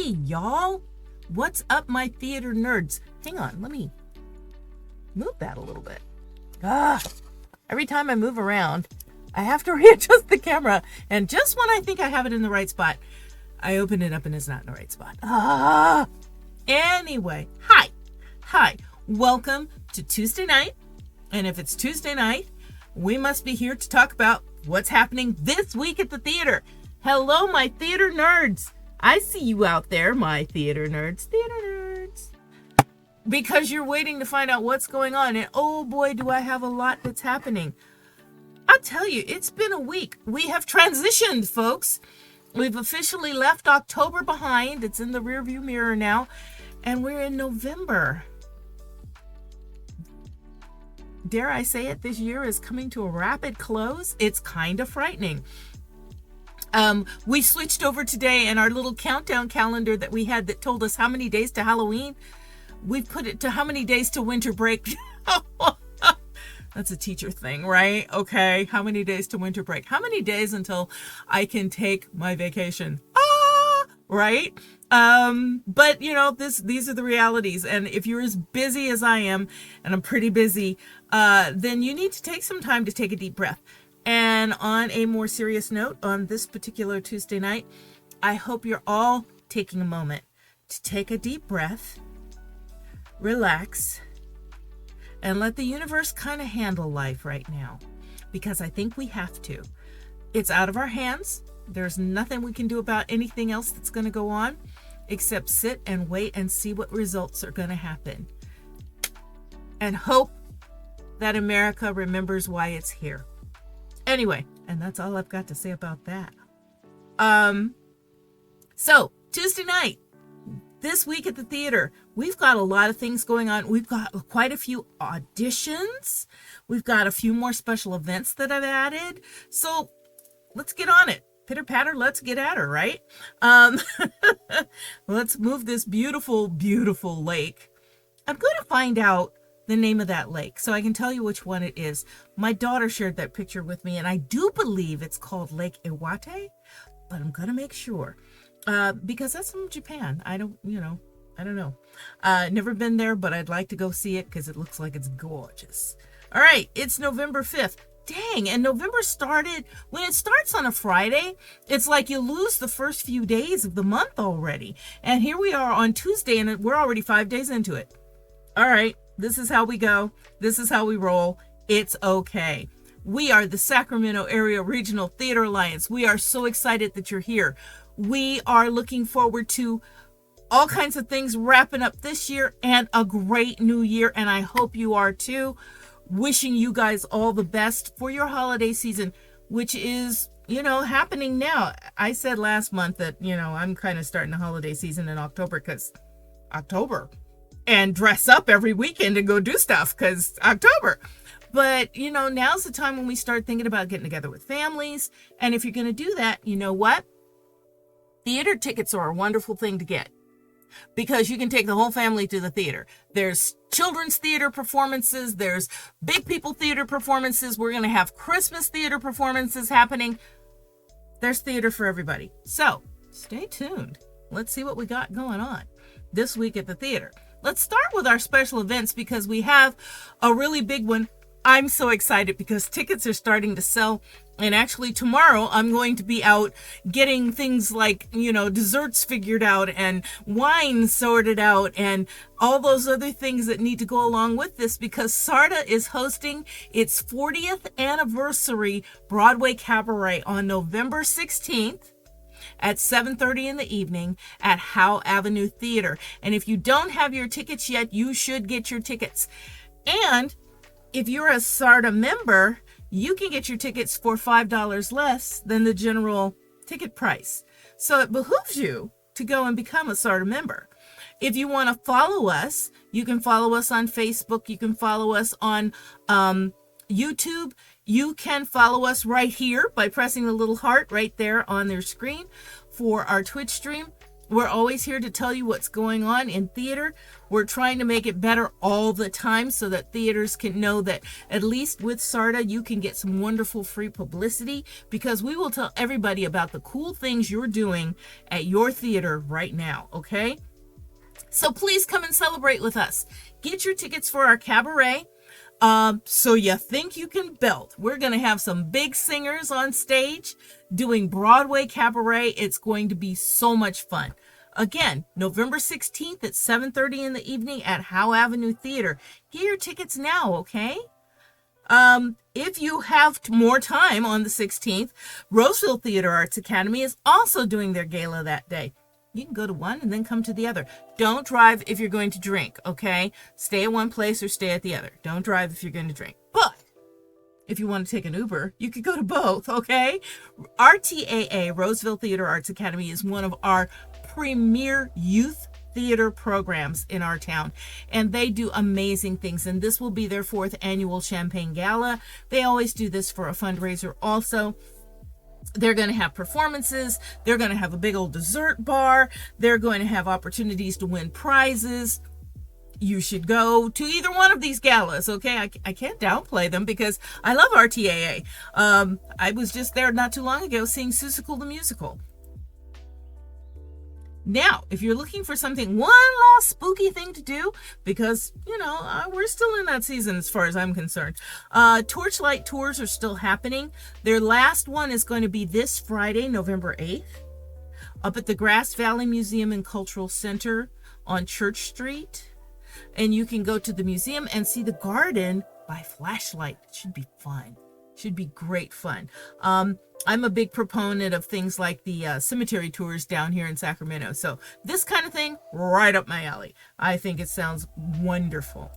Hey, y'all. What's up, my theater nerds? Hang on, let me move that a little bit. Every time I move around, I have to readjust the camera. And just when I think I have it in the right spot, I open it up and it's not in the right spot. Anyway, hi. Welcome to Tuesday night. And if it's Tuesday night, we must be here to talk about what's happening this week at the theater. Hello, my theater nerds. I see you out there, my theater nerds. Because you're waiting to find out what's going on. And oh boy, do I have a lot that's happening. I'll tell you, it's been a week. We have transitioned, folks. We've officially left October behind. It's in the rearview mirror now. And we're in November. Dare I say it, this year is coming to a rapid close. It's kind of frightening. We switched over today, and our little countdown calendar that we had that told us how many days to Halloween, we've put it to how many days to winter break. That's a teacher thing, right? Okay, how many days to winter break? How many days until I can take my vacation? Right? But you know, these are the realities. And if you're as busy as I am, and I'm pretty busy, then you need to take some time to take a deep breath. And on a more serious note, on this particular Tuesday night, I hope you're all taking a moment to take a deep breath, relax, and let the universe kind of handle life right now. Because I think we have to. It's out of our hands. There's nothing we can do about anything else that's going to go on, except sit and wait and see what results are going to happen. And hope that America remembers why it's here. Anyway, and that's all I've got to say about that. So Tuesday night, this week at the theater, we've got a lot of things going on. We've got quite a few auditions. We've got a few more special events that I've added. So let's get on it. Pitter patter, let's get at her, right? Let's move this beautiful, beautiful lake. I'm going to find out the name of that lake so I can tell you which one it is. My daughter shared that picture with me, and I do believe it's called Lake Iwate, but I'm going to make sure because that's from Japan. I don't know. Never been there, but I'd like to go see it because it looks like it's gorgeous. All right, it's November 5th. Dang, and November started, when it starts on a Friday, it's like you lose the first few days of the month already. And here we are on Tuesday, and we're already 5 days into it. All right, this is how we go. This is how we roll. It's okay. We are the Sacramento Area Regional Theater Alliance. We are so excited that you're here. We are looking forward to all kinds of things wrapping up this year and a great new year, and I hope you are too. Wishing you guys all the best for your holiday season, which is, happening now. I said last month that, I'm kind of starting the holiday season in October because October, and dress up every weekend and go do stuff because October. But, now's the time when we start thinking about getting together with families. And if you're going to do that, you know what? Theater tickets are a wonderful thing to get. Because you can take the whole family to the theater. There's children's theater performances. There's big people theater performances. We're going to have Christmas theater performances happening. There's theater for everybody. So stay tuned. Let's see what we got going on this week at the theater. Let's start with our special events because we have a really big one. I'm so excited because tickets are starting to sell. And actually tomorrow I'm going to be out getting things like, desserts figured out and wine sorted out and all those other things that need to go along with this because SARTA is hosting its 40th anniversary Broadway Cabaret on November 16th at 7:30 in the evening at Howe Avenue Theater. And if you don't have your tickets yet, you should get your tickets. And if you're a SARTA member, you can get your tickets for $5 less than the general ticket price. So it behooves you to go and become a SARTA member. If you want to follow us, you can follow us on Facebook. You can follow us on YouTube. You can follow us right here by pressing the little heart right there on their screen for our Twitch stream. We're always here to tell you what's going on in theater. We're trying to make it better all the time so that theaters can know that at least with SARTA, you can get some wonderful free publicity, because we will tell everybody about the cool things you're doing at your theater right now, okay? So please come and celebrate with us. Get your tickets for our cabaret. So you think you can belt. We're going to have some big singers on stage doing Broadway cabaret. It's going to be so much fun. Again, November 16th at 7:30 in the evening at Howe Avenue Theater. Get your tickets now, okay? If you have more time on the 16th, Roseville Theater Arts Academy is also doing their gala that day. You can go to one and then come to the other. Don't drive if you're going to drink, okay? Stay at one place or stay at the other. Don't drive if you're going to drink. But if you want to take an Uber, you could go to both, okay? RTAA, Roseville Theater Arts Academy, is one of our premier youth theater programs in our town, and they do amazing things, and this will be their 4th annual Champagne Gala. They always do this for a fundraiser also. They're going to have performances. They're going to have a big old dessert bar. They're going to have opportunities to win prizes. You should go to either one of these galas, okay? I can't downplay them because I love RTAA. I was just there not too long ago seeing Seussical the Musical. Now, if you're looking for something, one last spooky thing to do, because, we're still in that season as far as I'm concerned. Torchlight tours are still happening. Their last one is going to be this Friday, November 8th, up at the Grass Valley Museum and Cultural Center on Church Street. And you can go to the museum and see the garden by flashlight. It should be fun. Should be great fun. I'm a big proponent of things like the cemetery tours down here in Sacramento. So this kind of thing, right up my alley. I think it sounds wonderful.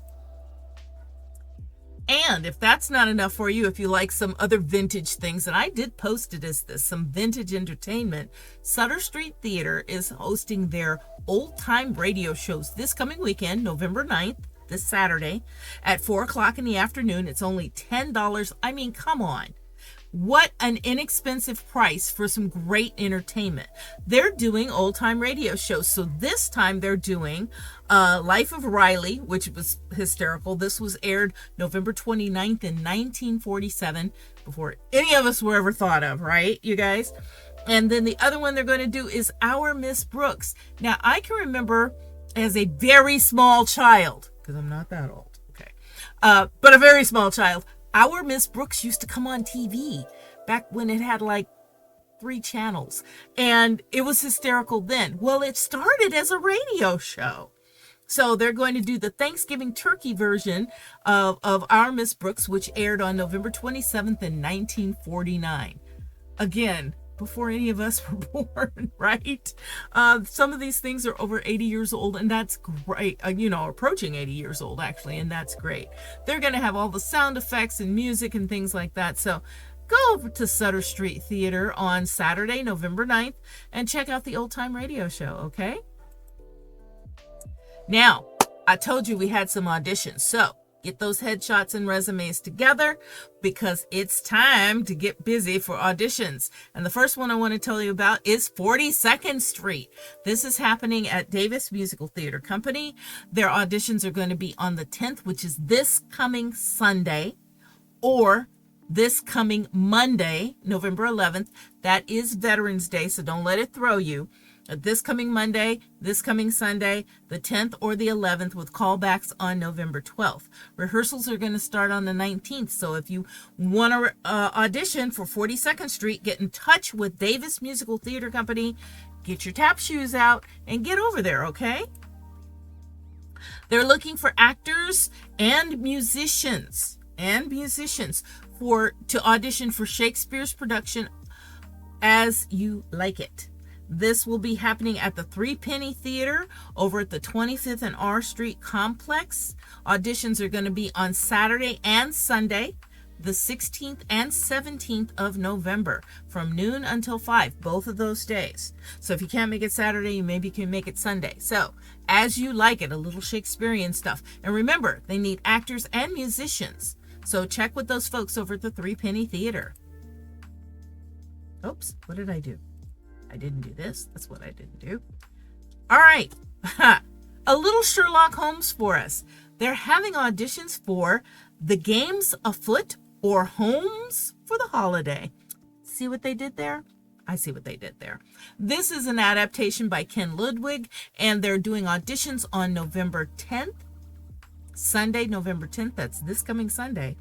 And if that's not enough for you, if you like some other vintage things, and I did post it as this, some vintage entertainment, Sutter Street Theater is hosting their old time radio shows this coming weekend, November 9th, this Saturday, at 4 o'clock in the afternoon. It's only $10. I mean, come on. What an inexpensive price for some great entertainment. They're doing old time radio shows. So this time they're doing Life of Riley, which was hysterical. This was aired November 29th in 1947, before any of us were ever thought of, right, you guys? And then the other one they're going to do is Our Miss Brooks. Now, I can remember as a very small child, because I'm not that old, okay, but a very small child, Our Miss Brooks used to come on TV back when it had like 3 channels, and it was hysterical then. Well, it started as a radio show. So they're going to do the Thanksgiving turkey version of Our Miss Brooks, which aired on November 27th in 1949. Again, before any of us were born, right? Some of these things are over 80 years old, and that's great. Approaching 80 years old, actually, and that's great. They're going to have all the sound effects and music and things like that. So go over to Sutter Street Theater on Saturday, November 9th, and check out the Old Time Radio Show, okay? Now, I told you we had some auditions, so get those headshots and resumes together, because it's time to get busy for auditions. And the first one I want to tell you about is 42nd Street. This is happening at Davis Musical Theater Company. Their auditions are going to be on the 10th, which is this coming Sunday, or this coming Monday, November 11th. That is Veterans Day, so don't let it throw you. This coming Monday, this coming Sunday, the 10th or the 11th, with callbacks on November 12th. Rehearsals are going to start on the 19th, so if you want to audition for 42nd Street, get in touch with Davis Musical Theater Company, get your tap shoes out, and get over there, okay? They're looking for actors and musicians to audition for Shakespeare's production As You Like It. This will be happening at the Three Penny Theater over at the 25th and R Street complex. Auditions are going to be on Saturday and Sunday, the 16th and 17th of November, from noon until 5, both of those days. So if you can't make it Saturday, you maybe can make it Sunday. So, As You Like It, a little Shakespearean stuff. And remember, they need actors and musicians. So check with those folks over at the Three Penny Theater. Oops, what did I do? I didn't do this. That's what I didn't do. All right. A little Sherlock Holmes for us. They're having auditions for The Games Afoot or Homes for the Holiday. See what they did there? I see what they did there. This is an adaptation by Ken Ludwig, and they're doing auditions on November 10th, Sunday, November 10th. That's this coming Sunday,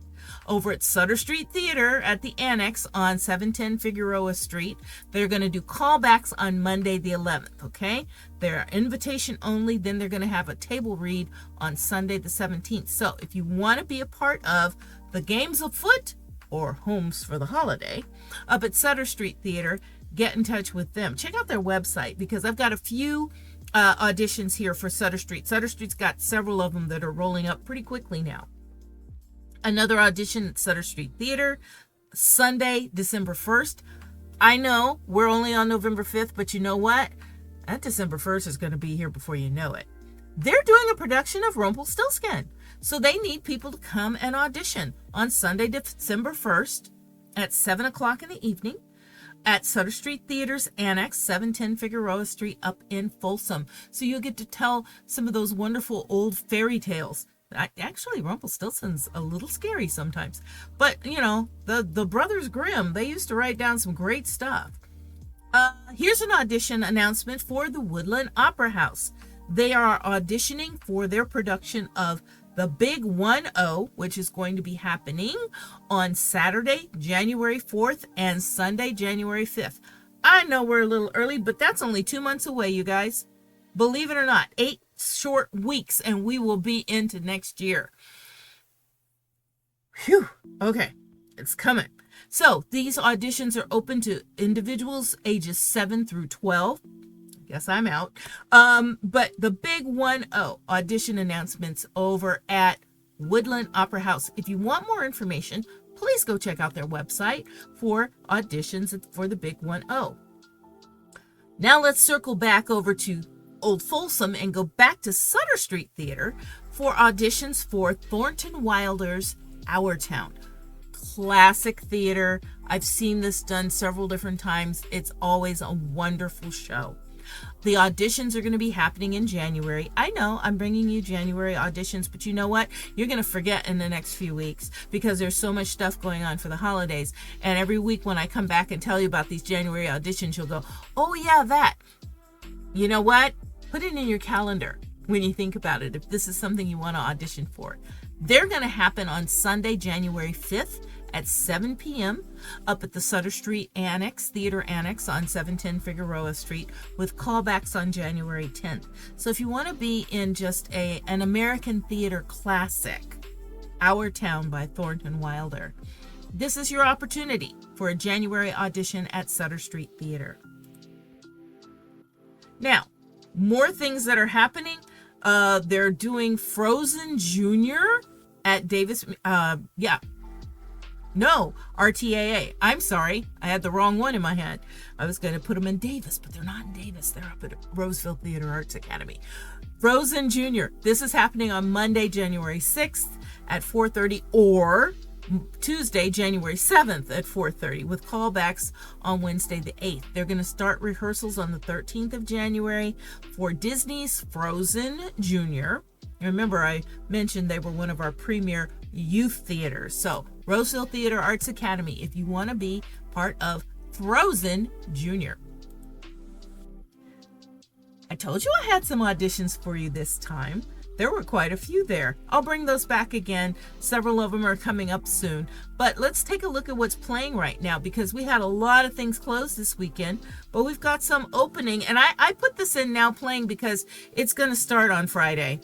over at Sutter Street Theater at the Annex on 710 Figueroa Street. They're going to do callbacks on Monday the 11th, okay? They're invitation only. Then they're going to have a table read on Sunday the 17th. So if you want to be a part of The Games Afoot or Homes for the Holiday up at Sutter Street Theater, get in touch with them. Check out their website, because I've got a few auditions here for Sutter Street. Sutter Street's got several of them that are rolling up pretty quickly now. Another audition at Sutter Street Theater, Sunday, December 1st. I know we're only on November 5th, but you know what? That December 1st is going to be here before you know it. They're doing a production of Rumpelstiltskin, so they need people to come and audition on Sunday, December 1st at 7 o'clock in the evening at Sutter Street Theater's Annex, 710 Figueroa Street up in Folsom. So you'll get to tell some of those wonderful old fairy tales. Actually, Rumpelstiltskin's a little scary sometimes. But, you know, the Brothers Grimm, they used to write down some great stuff. Here's an audition announcement for the Woodland Opera House. They are auditioning for their production of The Big 1-0, which is going to be happening on Saturday, January 4th and Sunday, January 5th. I know we're a little early, but that's only 2 months away, you guys. Believe it or not, 8 short weeks and we will be into next year. Phew. Okay, it's coming. So these auditions are open to individuals ages 7 through 12. Guess I'm out. But the Big 1-0 audition announcements over at Woodland Opera House. If you want more information, please go check out their website for auditions for the Big 1-0. Now let's circle back over to Old Folsom and go back to Sutter Street Theater for auditions for Thornton Wilder's Our Town. Classic theater. I've seen this done several different times. It's always a wonderful show. The auditions are going to be happening in January. I know I'm bringing you January auditions, but you know what? You're going to forget in the next few weeks because there's so much stuff going on for the holidays. And every week when I come back and tell you about these January auditions, you'll go, oh yeah, that. You know what? Put it in your calendar when you think about it, if this is something you want to audition for. They're going to happen on Sunday, January 5th at 7 p.m. up at the Sutter Street Annex, Theater Annex on 710 Figueroa Street, with callbacks on January 10th. So if you want to be in just an American theater classic, Our Town by Thornton Wilder, this is your opportunity for a January audition at Sutter Street Theater. Now, more things that are happening. They're doing Frozen Junior at Davis. RTAA. I'm sorry. I had the wrong one in my head. I was going to put them in Davis, but they're not in Davis. They're up at Roseville Theater Arts Academy. Frozen Junior. This is happening on Monday, January 6th at 4:30 or Tuesday, January 7th at 4:30 with callbacks on Wednesday the 8th. They're going to start rehearsals on the 13th of January for Disney's Frozen Junior. Remember, I mentioned they were one of our premier youth theaters. So, Roseville Theater Arts Academy, if you want to be part of Frozen Junior. I told you I had some auditions for you this time. There were quite a few there. I'll bring those back again. Several of them are coming up soon. But let's take a look at what's playing right now, because we had a lot of things closed this weekend, but we've got some opening. And I put this in now playing because it's going to start on Friday.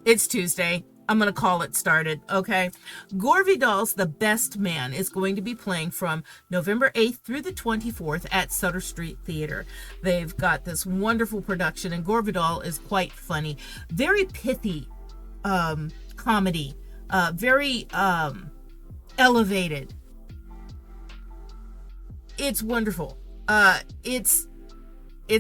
It's Tuesday. I'm going to call it started, okay? Gore Vidal's The Best Man is going to be playing from November 8th through the 24th at Sutter Street Theater. They've got this wonderful production, and Gore Vidal is quite funny. Very pithy comedy, very elevated. It's wonderful. It's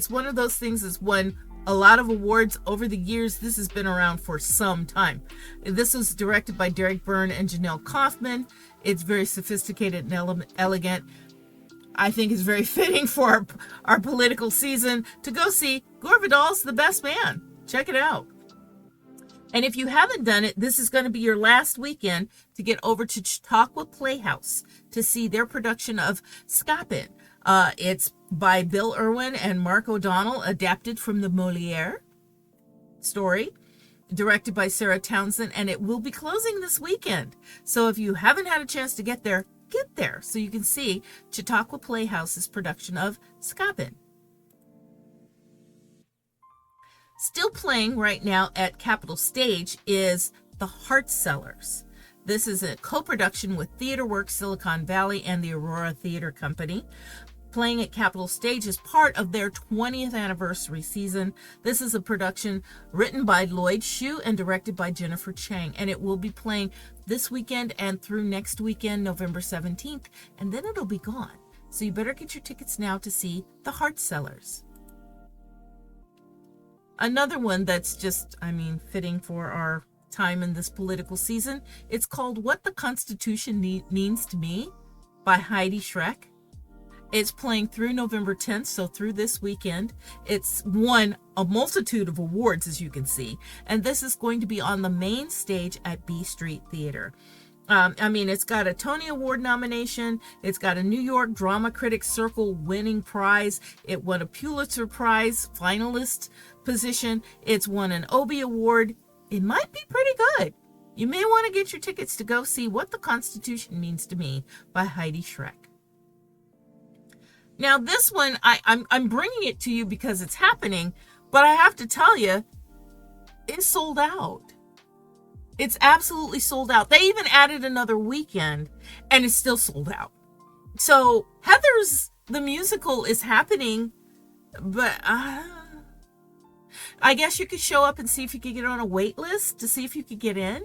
one of those things that's won a lot of awards over the years. This has been around for some time. This was directed by Derek Byrne and Janelle Kaufman. It's very sophisticated and elegant. I think is very fitting for our political season to go see Gore Vidal's The Best Man. Check it out. And if you haven't done it, this is going to be your last weekend to get over to Chautauqua Playhouse to see their production of Scapin. It's by Bill Irwin and Mark O'Donnell, adapted from the Moliere story, directed by Sarah Townsend, and it will be closing this weekend. So if you haven't had a chance to get there so you can see Chautauqua Playhouse's production of Scapin. Still playing right now at Capitol Stage is The Heart Sellers. This is a co-production with TheaterWorks Silicon Valley and the Aurora Theater Company. Playing at Capitol Stage as part of their 20th anniversary season. This is a production written by Lloyd Shue and directed by Jennifer Chang, and it will be playing this weekend and through next weekend, November 17th, and then it'll be gone. So you better get your tickets now to see The Heart Sellers. Another one that's just, fitting for our time in this political season, it's called What the Constitution Means to Me by Heidi Schreck. It's playing through November 10th, so through this weekend. It's won a multitude of awards, as you can see. And this is going to be on the main stage at B Street Theater. It's got a Tony Award nomination. It's got a New York Drama Critics Circle winning prize. It won a Pulitzer Prize finalist position. It's won an Obie Award. It might be pretty good. You may want to get your tickets to go see What the Constitution Means to Me by Heidi Schreck. Now, this one, I'm bringing it to you because it's happening, but I have to tell you, it's sold out. It's absolutely sold out. They even added another weekend, and it's still sold out. So, Heathers, the musical, is happening, but I guess you could show up and see if you could get on a wait list to see if you could get in.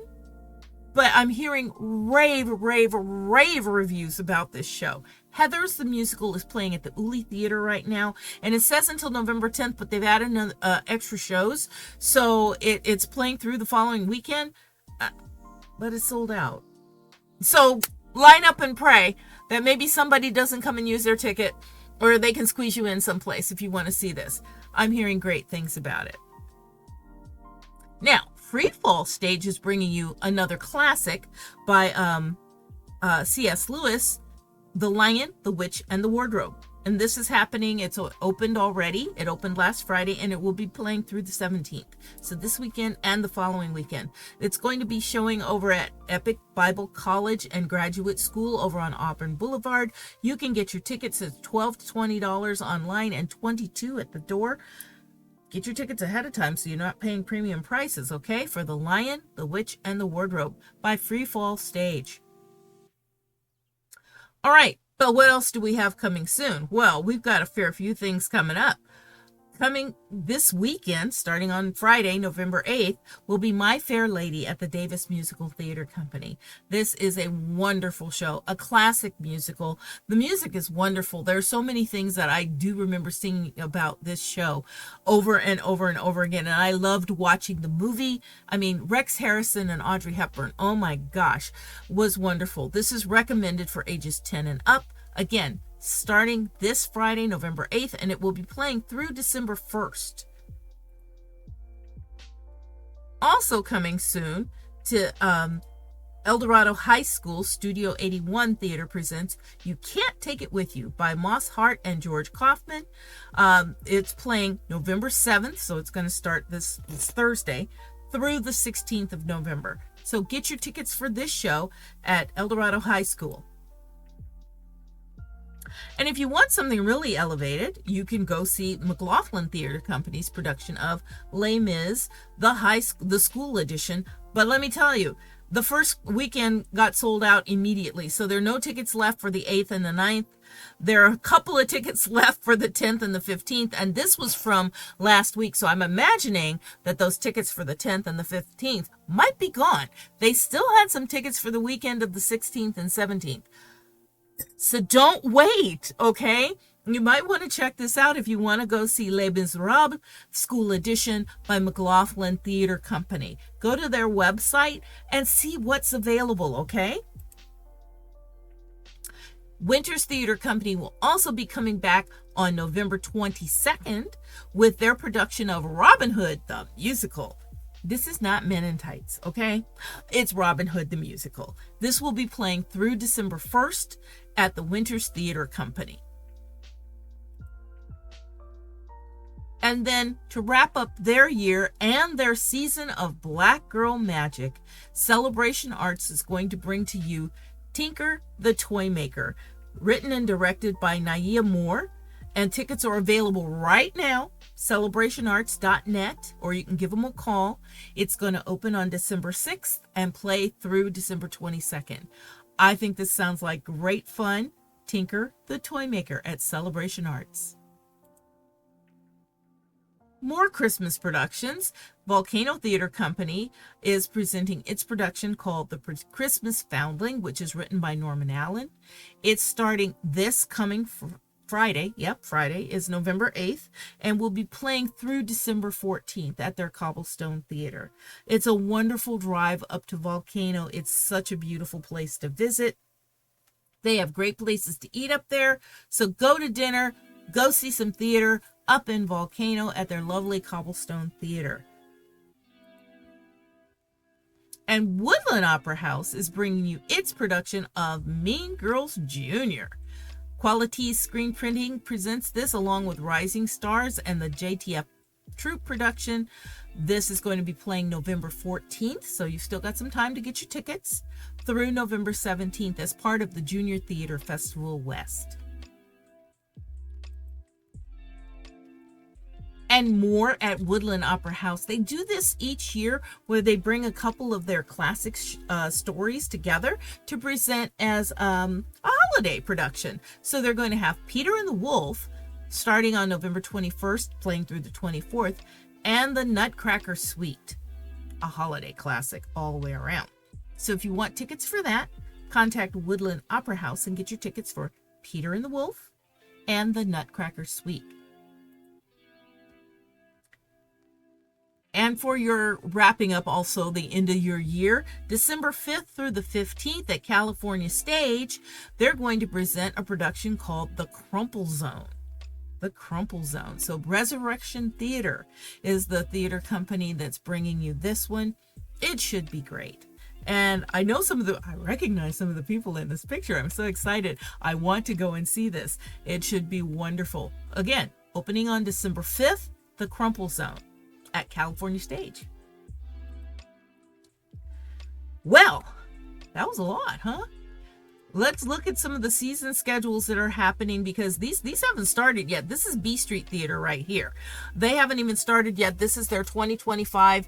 But I'm hearing rave reviews about this show. Heathers, the musical, is playing at the Uli Theater right now. And it says until November 10th, but they've added extra shows. So it's playing through the following weekend. But it's sold out. So line up and pray that maybe somebody doesn't come and use their ticket, or they can squeeze you in someplace if you want to see this. I'm hearing great things about it. Now, Free Fall Stage is bringing you another classic by C.S. Lewis, The Lion, the Witch, and the Wardrobe. And this is happening. It's opened already. It opened last Friday, and it will be playing through the 17th. So this weekend and the following weekend. It's going to be showing over at Epic Bible College and Graduate School over on Auburn Boulevard. You can get your tickets at $12 to $20 online and $22 at the door. Get your tickets ahead of time so you're not paying premium prices, okay? For The Lion, the Witch, and the Wardrobe by Free Fall Stage. All right, but what else do we have coming soon? Well, we've got a fair few things coming up. Coming this weekend, starting on Friday, November 8th, will be My Fair Lady at the Davis Musical Theater Company. This is a wonderful show, a classic musical. The music is wonderful. There are so many things that I do remember singing about this show over and over and over again, and I loved watching the movie. Rex Harrison and Audrey Hepburn, oh my gosh, was wonderful. This is recommended for ages 10 and up. Again, starting this Friday, November 8th, and it will be playing through December 1st. Also coming soon to El Dorado High School, Studio 81 Theater presents You Can't Take It With You by Moss Hart and George Kaufman. It's playing November 7th, so it's going to start this Thursday through the 16th of November. So get your tickets for this show at El Dorado High School. And if you want something really elevated, you can go see McLaughlin Theater Company's production of Les Mis, the school edition. But let me tell you, the first weekend got sold out immediately. So there are no tickets left for the 8th and the 9th. There are a couple of tickets left for the 10th and the 15th. And this was from last week. So I'm imagining that those tickets for the 10th and the 15th might be gone. They still had some tickets for the weekend of the 16th and 17th. So don't wait, okay? You might want to check this out if you want to go see Les Miserables School Edition by McLaughlin Theater Company. Go to their website and see what's available, okay? Winters Theater Company will also be coming back on November 22nd with their production of Robin Hood the Musical. This is not Men in Tights, okay? It's Robin Hood the Musical. This will be playing through December 1st at the Winters Theater Company. And then to wrap up their year and their season of Black Girl Magic, Celebration Arts is going to bring to you Tinker the Toy Maker, written and directed by Nia Moore, and tickets are available right now, celebrationarts.net, or you can give them a call. It's going to open on December 6th and play through December 22nd. I think this sounds like great fun. Tinker the Toy Maker at Celebration Arts. More Christmas productions. Volcano Theater Company is presenting its production called The Christmas Foundling, which is written by Norman Allen. It's starting this coming Friday. Yep, Friday is November 8th, and will be playing through December 14th at their Cobblestone Theater. It's a wonderful drive up to Volcano. It's such a beautiful place to visit. They have great places to eat up there, so go to dinner, go see some theater up in Volcano at their lovely Cobblestone Theater. And Woodland Opera House is bringing you its production of Mean Girls Jr. Qualities Screen Printing presents this along with Rising Stars and the JTF Troupe production. This is going to be playing November 14th, so you've still got some time to get your tickets, through November 17th as part of the Junior Theater Festival West. And more at Woodland Opera House. They do this each year where they bring a couple of their classic stories together to present as a holiday production. So they're going to have Peter and the Wolf starting on November 21st, playing through the 24th, and the Nutcracker Suite, a holiday classic all the way around. So if you want tickets for that, contact Woodland Opera House and get your tickets for Peter and the Wolf and the Nutcracker Suite. And for your wrapping up also the end of your year, December 5th through the 15th at California Stage, they're going to present a production called The Crumple Zone. The Crumple Zone. So Resurrection Theater is the theater company that's bringing you this one. It should be great. And I know I recognize some of the people in this picture. I'm so excited. I want to go and see this. It should be wonderful. Again, opening on December 5th, The Crumple Zone at California Stage. Well, that was a lot, huh? Let's look at some of the season schedules that are happening, because these haven't started yet. This is B Street Theater right here. They haven't even started yet. This is their 2025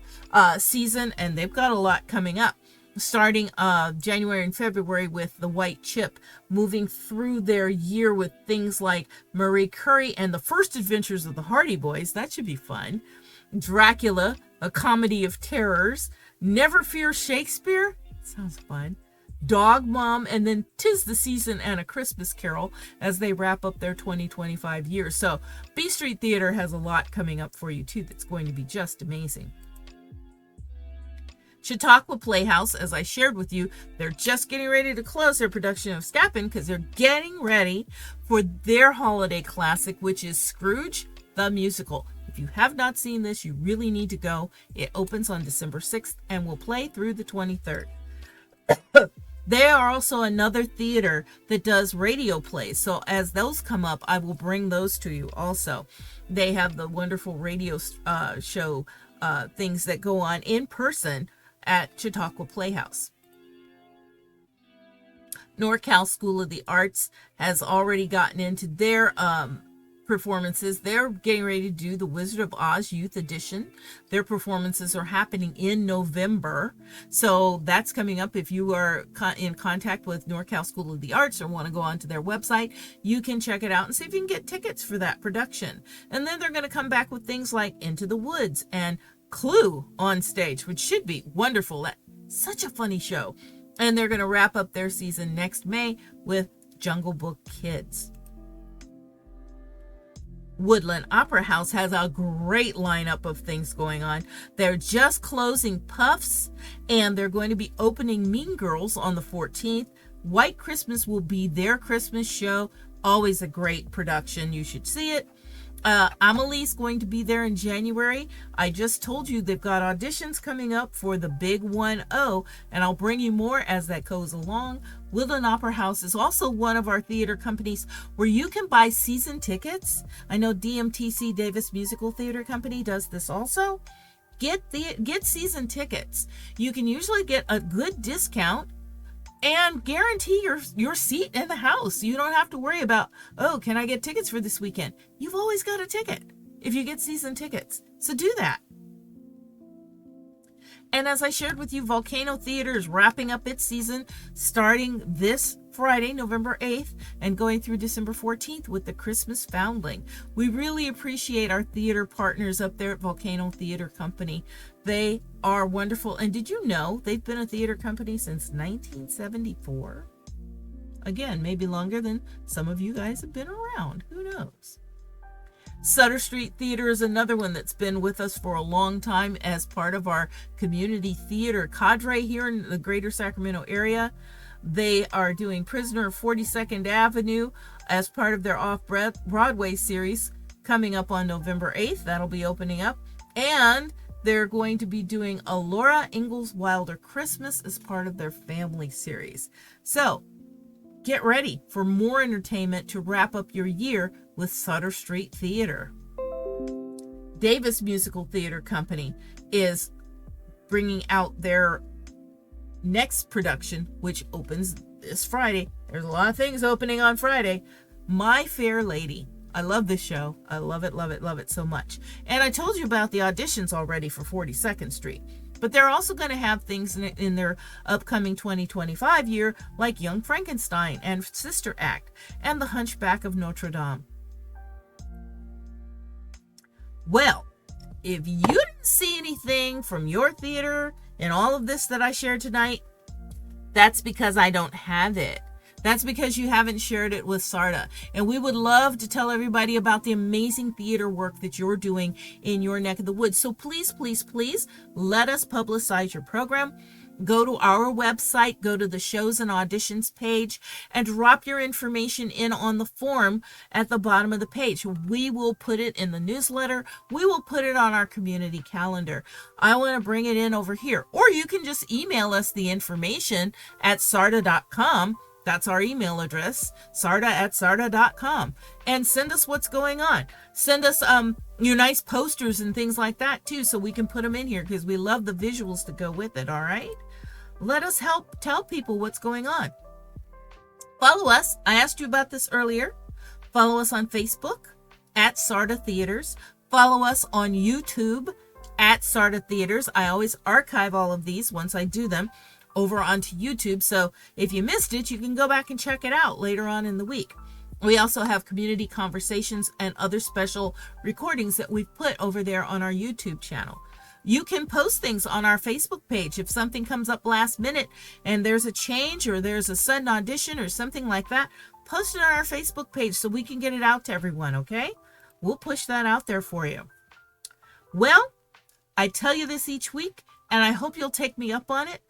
season, and they've got a lot coming up. Starting January and February with The White Chip, moving through their year with things like Marie Curie and The First Adventures of the Hardy Boys. That should be fun. Dracula, a comedy of terrors. Never Fear Shakespeare. Sounds fun. Dog Mom, and then 'Tis the Season and A Christmas Carol as they wrap up their 2025 year. So B Street Theater has a lot coming up for you too that's going to be just amazing. Chautauqua Playhouse, as I shared with you, they're just getting ready to close their production of Scapin because they're getting ready for their holiday classic, which is Scrooge the Musical. If you have not seen this, you really need to go. It opens on December 6th and will play through the 23rd. They are also another theater that does radio plays. So as those come up, I will bring those to you also. They have the wonderful radio show things that go on in person at Chautauqua Playhouse. NorCal School of the Arts has already gotten into their performances. They're getting ready to do the Wizard of Oz Youth Edition. Their performances are happening in November. So that's coming up. If you are in contact with NorCal School of the Arts or want to go onto their website, you can check it out and see if you can get tickets for that production. And then they're going to come back with things like Into the Woods and Clue on stage, which should be wonderful. That's such a funny show. And they're going to wrap up their season next May with Jungle Book Kids. Woodland Opera House has a great lineup of things going on. They're just closing Puffs, and they're going to be opening Mean Girls on the 14th, White Christmas will be their Christmas show. Always a great production. You should see it. Amelie's going to be there in January. I just told you they've got auditions coming up for the Big 1-0, and I'll bring you more as that goes along. Woodland Opera House is also one of our theater companies where you can buy season tickets. I know DMTC, Davis Musical Theater Company, does this also. Get season tickets. You can usually get a good discount and guarantee your seat in the house. You don't have to worry about, oh, can I get tickets for this weekend? You've always got a ticket if you get season tickets. So do that. And as I shared with you, Volcano Theater is wrapping up its season starting this Friday, November 8th, and going through December 14th with the Christmas Foundling. We really appreciate our theater partners up there at Volcano Theater Company. They are wonderful. And did you know they've been a theater company since 1974? Again, maybe longer than some of you guys have been around. Who knows? Sutter Street Theater is another one that's been with us for a long time as part of our community theater cadre here in the greater Sacramento area. They are doing Prisoner of 42nd Avenue as part of their off-Broadway series coming up on November 8th. That'll be opening up. And they're going to be doing a Laura Ingalls Wilder Christmas as part of their family series. So get ready for more entertainment to wrap up your year with Sutter Street Theater. Davis Musical Theater Company is bringing out their next production, which opens this Friday. There's a lot of things opening on Friday. My Fair Lady. I love this show. I love it, love it, love it so much. And I told you about the auditions already for 42nd Street. But they're also going to have things in their upcoming 2025 year, like Young Frankenstein and Sister Act and The Hunchback of Notre Dame. Well, if you didn't see anything from your theater in all of this that I shared tonight, that's because I don't have it. That's because you haven't shared it with SARTA. And we would love to tell everybody about the amazing theater work that you're doing in your neck of the woods. So please, please, please let us publicize your program. Go to our website, go to the shows and auditions page, and drop your information in on the form at the bottom of the page. We will put it in the newsletter. We will put it on our community calendar. I want to bring it in over here. Or you can just email us the information at sarda.com. That's our email address, sarda@sarda.com. And send us what's going on. Send us your nice posters and things like that too, so we can put them in here because we love the visuals to go with it, all right? Let us help tell people what's going on. Follow us. I asked you about this earlier. Follow us on Facebook at Sarda Theaters. Follow us on YouTube at Sarda Theaters. I always archive all of these once I do them over onto YouTube. So if you missed it, you can go back and check it out later on in the week. We also have community conversations and other special recordings that we've put over there on our YouTube channel. You can post things on our Facebook page. If something comes up last minute and there's a change or there's a sudden audition or something like that, post it on our Facebook page so we can get it out to everyone, okay? We'll push that out there for you. Well, I tell you this each week, and I hope you'll take me up on it.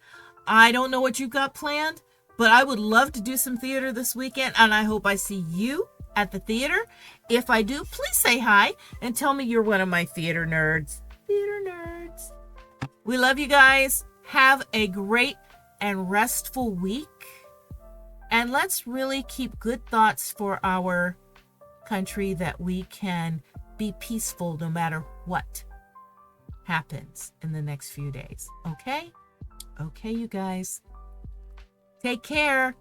I don't know what you've got planned, but I would love to do some theater this weekend, and I hope I see you at the theater. If I do, please say hi and tell me you're one of my theater nerds. Theater nerds. We love you guys. Have a great and restful week. And let's really keep good thoughts for our country, that we can be peaceful no matter what happens in the next few days. Okay? Okay, you guys. Take care.